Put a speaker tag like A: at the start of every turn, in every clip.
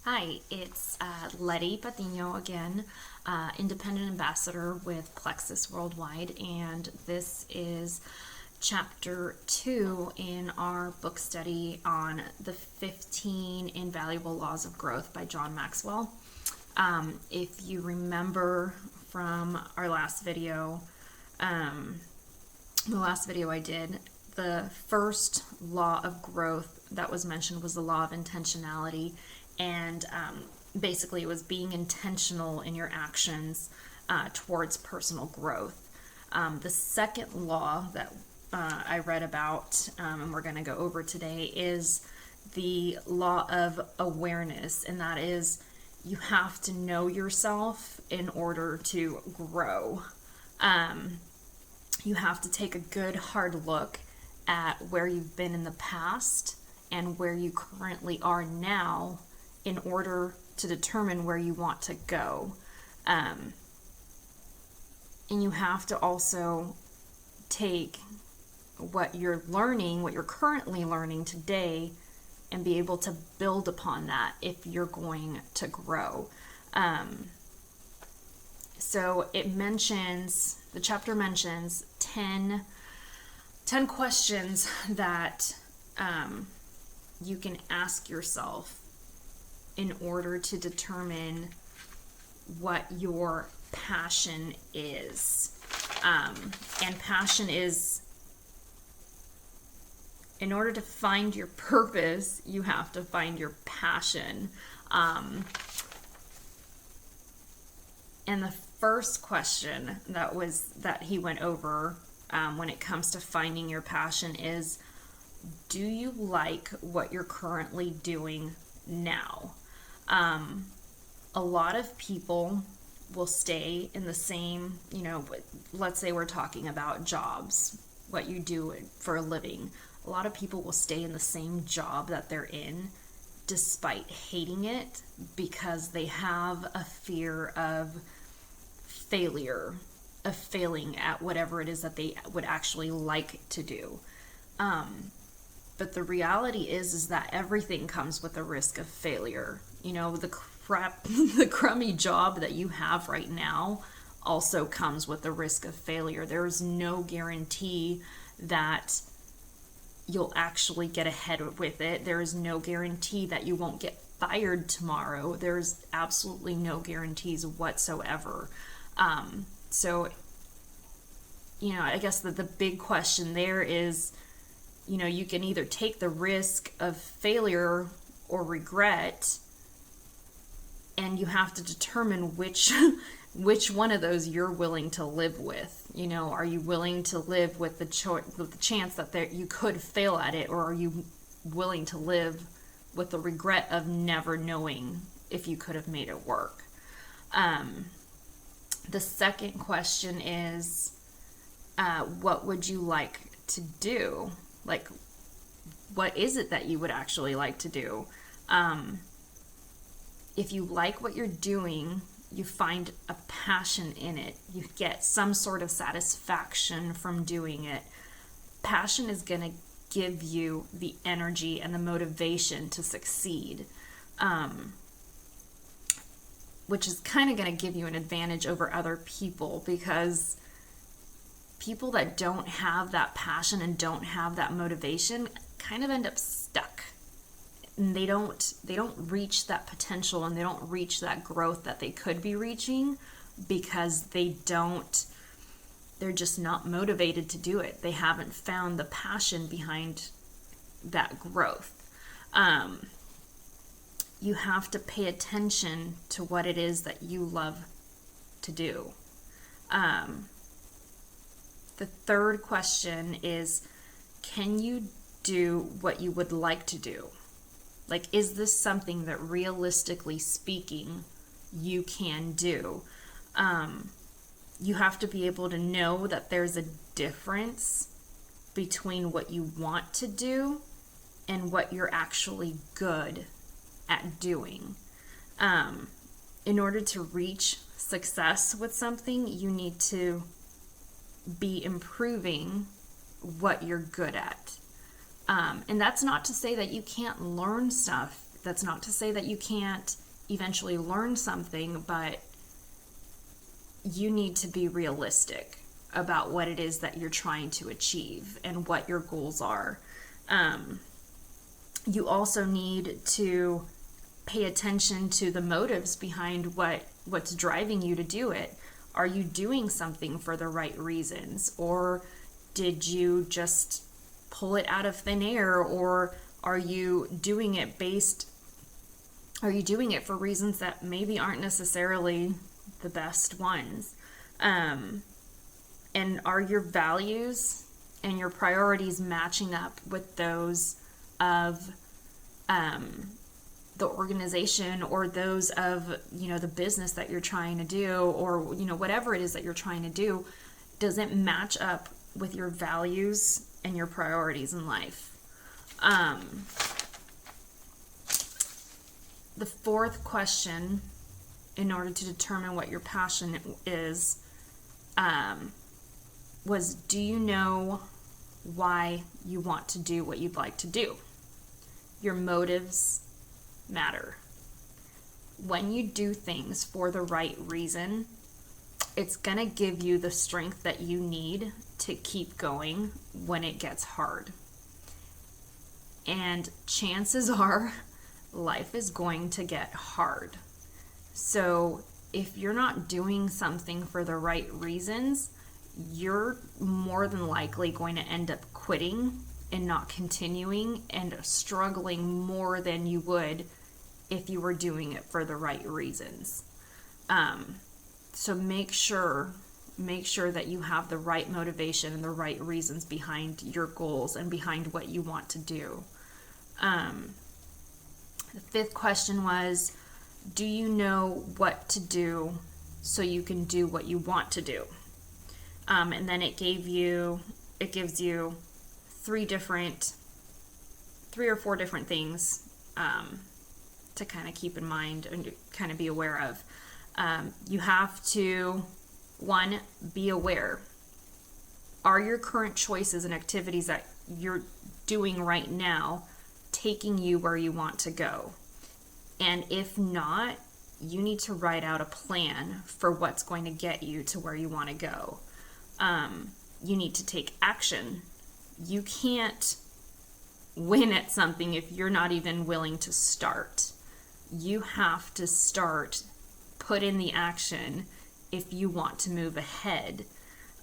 A: Hi, it's Letty Patino again, independent ambassador with Plexus Worldwide, and this is chapter 2 in our book study on the 15 Invaluable Laws of Growth by John Maxwell. If you remember from our last video, the last video I did, the first law of growth that was mentioned was the law of intentionality. And basically, it was being intentional in your actions towards personal growth. The second law that I read about, and we're going to go over today, is the law of awareness. And that is, you have to know yourself in order to grow. You have to take a good, hard look at where you've been in the past and where you currently are now in order to determine where you want to go. And you have to also take what you're learning, what you're currently learning today, and be able to build upon that if you're going to grow. So the chapter mentions 10 questions that you can ask yourself in order to determine what your passion is. And passion is, in order to find your purpose, you have to find your passion. And the first question that he went over when it comes to finding your passion is, do you like what you're currently doing now? A lot of people will stay in the same, let's say we're talking about jobs, what you do for a living. A lot of people will stay in the same job that they're in despite hating it because they have a fear of failure, of failing at whatever it is that they would actually like to do. But the reality is that everything comes with a risk of failure. The crummy job that you have right now also comes with the risk of failure. There is no guarantee that you'll actually get ahead with it. There is no guarantee that you won't get fired tomorrow. There's absolutely no guarantees whatsoever. So, I guess that the big question there is, you can either take the risk of failure or regret, and you have to determine which one of those you're willing to live with. Are you willing to live with the chance that you could fail at it, or are you willing to live with the regret of never knowing if you could have made it work? The second question is, what would you like to do? Like, what is it that you would actually like to do? If you like what you're doing, you find a passion in it. You get some sort of satisfaction from doing it. Passion is going to give you the energy and the motivation to succeed, which is kind of going to give you an advantage over other people, because people that don't have that passion and don't have that motivation kind of end up stuck. And they don't reach that potential, and they don't reach that growth that they could be reaching because they're just not motivated to do it. They haven't found the passion behind that growth. You have to pay attention to what it is that you love to do. The third question is, can you do what you would like to do? Like, is this something that realistically speaking you can do? You have to be able to know that there's a difference between what you want to do and what you're actually good at doing. In order to reach success with something, you need to be improving what you're good at. And that's not to say that you can't learn stuff That's not to say that you can't eventually learn something, but you need to be realistic about what it is that you're trying to achieve and what your goals are. You also need to pay attention to the motives behind what's driving you to do it. Are you doing something for the right reasons, or did you just pull it out of thin air, or are you doing it for reasons that maybe aren't necessarily the best ones? And are your values and your priorities matching up with those of the organization, or those of, the business that you're trying to do, or, whatever it is that you're trying to do? Does it match up with your values and your priorities in life? The fourth question, in order to determine what your passion is, was, do you know why you want to do what you'd like to do? Your motives matter. When you do things for the right reason, it's going to give you the strength that you need to keep going when it gets hard. And chances are, life is going to get hard. So if you're not doing something for the right reasons, you're more than likely going to end up quitting and not continuing and struggling more than you would if you were doing it for the right reasons. So make sure that you have the right motivation and the right reasons behind your goals and behind what you want to do. The fifth question was, do you know what to do so you can do what you want to do? And then it gives you three or four different things to kind of keep in mind and to kind of be aware of. You have to, one, be aware. Are your current choices and activities that you're doing right now taking you where you want to go? And if not, you need to write out a plan for what's going to get you to where you want to go. You need to take action. You can't win at something if you're not even willing to start. You have to start, put in the action if you want to move ahead.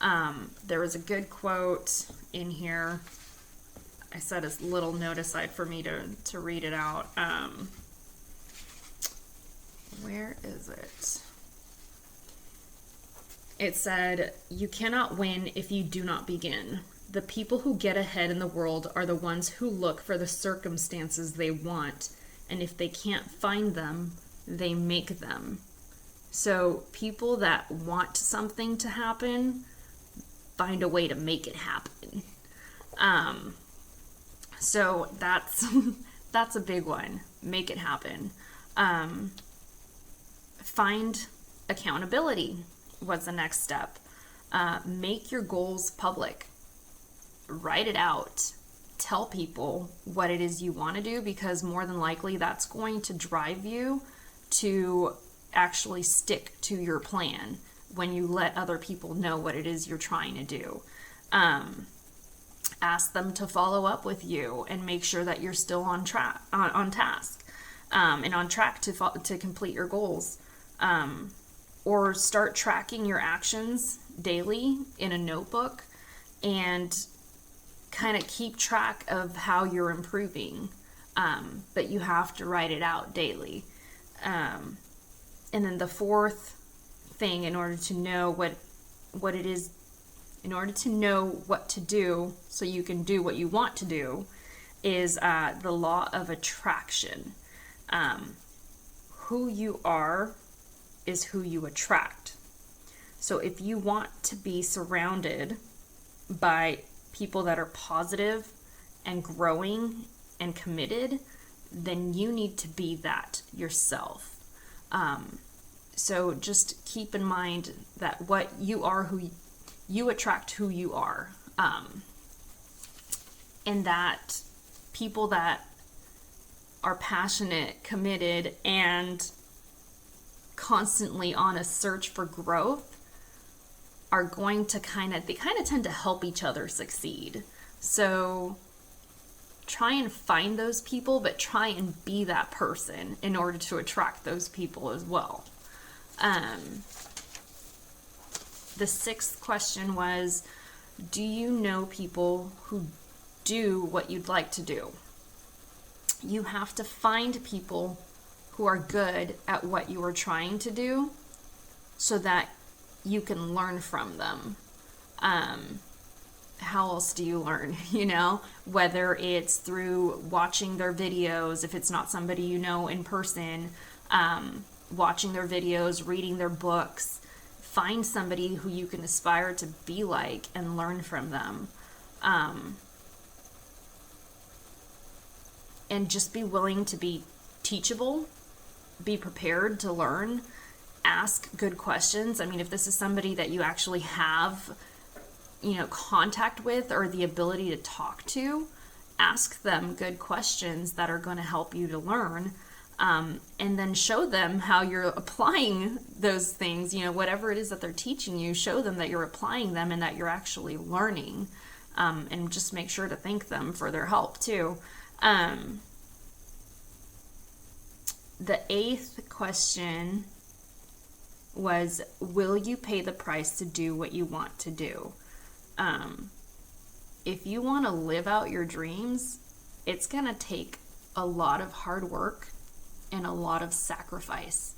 A: There was a good quote in here. I set a little note aside for me to read it out. Where is it? It said, "You cannot win if you do not begin. The people who get ahead in the world are the ones who look for the circumstances they want, and if they can't find them, they make them." So people that want something to happen find a way to make it happen. So that's a big one. Make it happen. Find accountability was the next step. Make your goals public. Write it out. Tell people what it is you want to do, because more than likely that's going to drive you to actually stick to your plan when you let other people know what it is you're trying to do. Ask them to follow up with you and make sure that you're still on track, on task, and on track to complete your goals. Or start tracking your actions daily in a notebook and kind of keep track of how you're improving. But you have to write it out daily. And then the fourth thing, in order to know what it is, in order to know what to do so you can do what you want to do, is the law of attraction. Who you are is who you attract. So if you want to be surrounded by people that are positive and growing and committed, then you need to be that yourself. So just keep in mind that what you are, who you attract, who you are. And that people that are passionate, committed, and constantly on a search for growth are going to they kind of tend to help each other succeed. So try and find those people, but try and be that person in order to attract those people as well. The sixth question was, do you know people who do what you'd like to do? You have to find people who are good at what you are trying to do so that you can learn from them. How else do you learn? Whether it's through watching their videos, if it's not somebody you know in person, watching their videos, reading their books. Find somebody who you can aspire to be like and learn from them. And just be willing to be teachable, be prepared to learn, ask good questions. I mean, if this is somebody that you actually have, contact with or the ability to talk to, ask them good questions that are going to help you to learn. And then show them how you're applying those things, whatever it is that they're teaching you, show them that you're applying them and that you're actually learning. And just make sure to thank them for their help too. The eighth question was, will you pay the price to do what you want to do? If you want to live out your dreams, it's going to take a lot of hard work and a lot of sacrifice.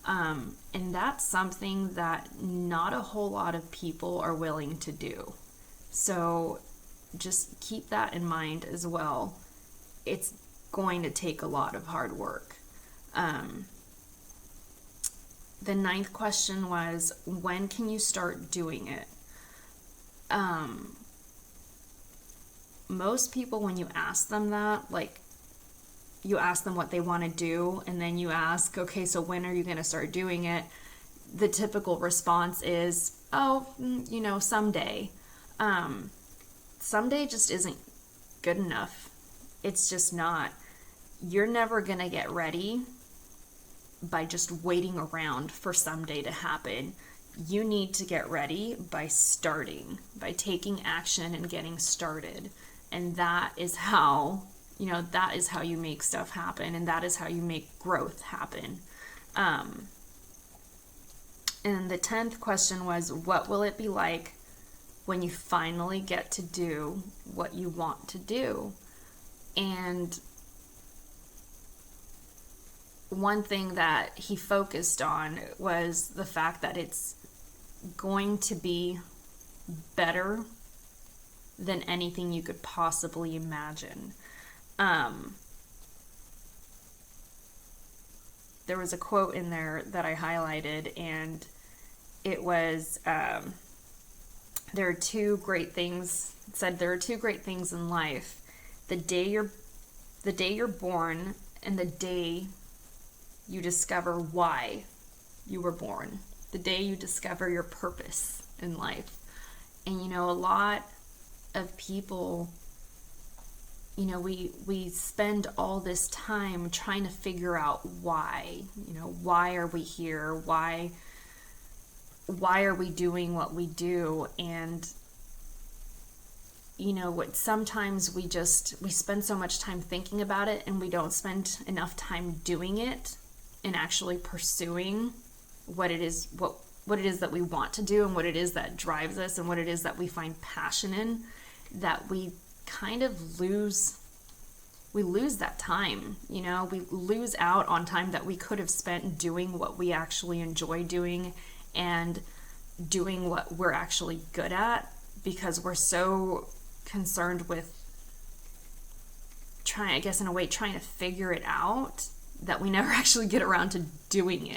A: And that's something that not a whole lot of people are willing to do. So just keep that in mind as well. It's going to take a lot of hard work. The ninth question was, when can you start doing it? Most people, when you ask them that, you ask them what they want to do, and then you ask, okay, so when are you going to start doing it? The typical response is, someday. Someday just isn't good enough. It's just not. You're never going to get ready by just waiting around for someday to happen. You need to get ready by starting, by taking action and getting started. And that is how you make stuff happen, and that is how you make growth happen. And the 10th question was, what will it be like when you finally get to do what you want to do? And one thing that he focused on was the fact that it's going to be better than anything you could possibly imagine. There was a quote in there that I highlighted, and it was, there are two great things. It said there are two great things in life: the day you're born, and the day you discover why you were born. The day you discover your purpose in life. And a lot of people, we spend all this time trying to figure out why. Why are we here? Why are we doing what we do? And sometimes we spend so much time thinking about it, and we don't spend enough time doing it and actually pursuing what it is that we want to do, and what it is that drives us, and what it is that we find passion in, that we kind of lose that time. We lose out on time that we could have spent doing what we actually enjoy doing and doing what we're actually good at, because we're so concerned with trying to figure it out that we never actually get around to doing it.